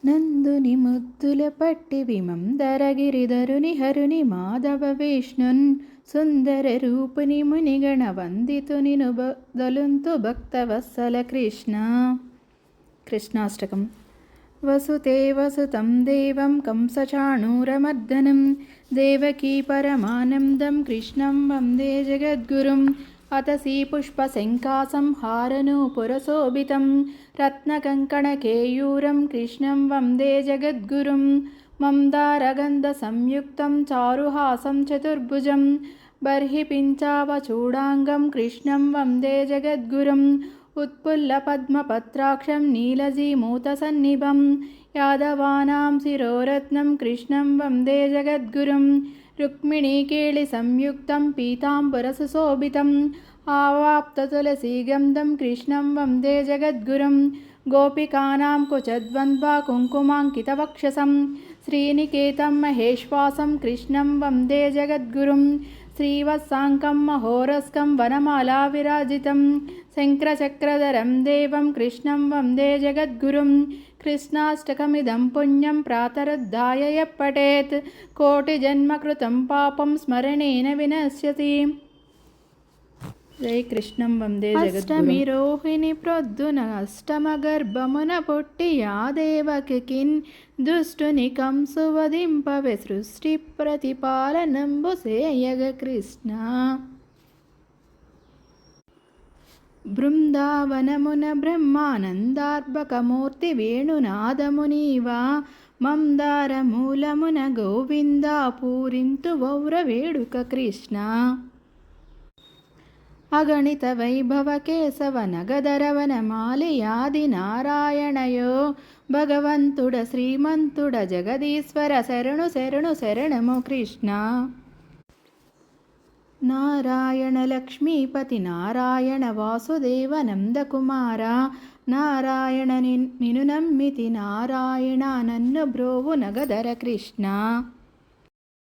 నందుని ముద్దుల పట్టి విమందరగిరిధరుని హరుని మాధవ విష్ణున్ సుందర రూపుని మునిగణ వందితునిను బదలుంతు భక్తవత్సల కృష్ణ. కృష్ణాష్టకం. వసుతే వసుతం దేవం కంసచాణూరమర్దనం దేవకీ పరమానందం కృష్ణం వందే జగద్గురుం. అతసీ పుష్పశంఖాసంహారనూపురశోభితం రత్నకంకణకేయూరం కృష్ణం వందే జగద్గురుం. మందారగంధసంయుక్తం చారుహాసం చతుర్భుజం బర్హిపించావచూడాంగం కృష్ణం వందే జగద్గురుం. ఉత్పుల్లపద్మపత్రాక్షం నీలజీమూతసన్నిభం యాదవానాం శిరోరత్నం కృష్ణం వందే జగద్గురుం. రుక్మిణీకేళిసంయుక్తం పీతాంబరసుశోభితం ఆవాప్తతులసీగంధం కృష్ణం వందే జగద్గురుం. గోపికానాం కుచద్వంద్వా కుంకుమాంకితవక్షసం శ్రీనికేతం మహేశ్వాసం కృష్ణం వందే జగద్గురుం. శ్రీవత్సాంకం మహోరస్కం వనమాలా విరాజితం శంక్రచక్రధరం దేవం కృష్ణం వందే జగద్గురుం. కృష్ణాష్టకమిదం పుణ్యం ప్రాతరుద్ధాయ యః పఠేత్ కోటిజన్మకృతం పాపం స్మరణేన వినశ్యతి. జై కృష్ణం వందే జగద్గురుం. అష్టమి రోహిణి ప్రొద్దున అష్టమ గర్భమున పుట్టి యా దేవకికిన్ దుష్టుని కంసువధింపవే సృష్టి ప్రతిపాలనంబు సేయగ కృష్ణ. బృందావనమున బ్రహ్మానందార్భకమూర్తి వేణునాదమునీవా మందారమూలమున గోవిందా పూరింతు వౌర వేడుక కృష్ణ. అగణిత వైభవ కేశవ నగధరవన మాలయాది నారాయణయో భగవంతుడ శ్రీమంతుడ జగదీశ్వర శరణు శరణు శరణము కృష్ణ. నారాయణ లక్ష్మీపతి నారాయణ వాసుదేవ నందకుమార నారాయణ నిను నమ్మితి నారాయణ నన్ను బ్రోవు నగధర కృష్ణ.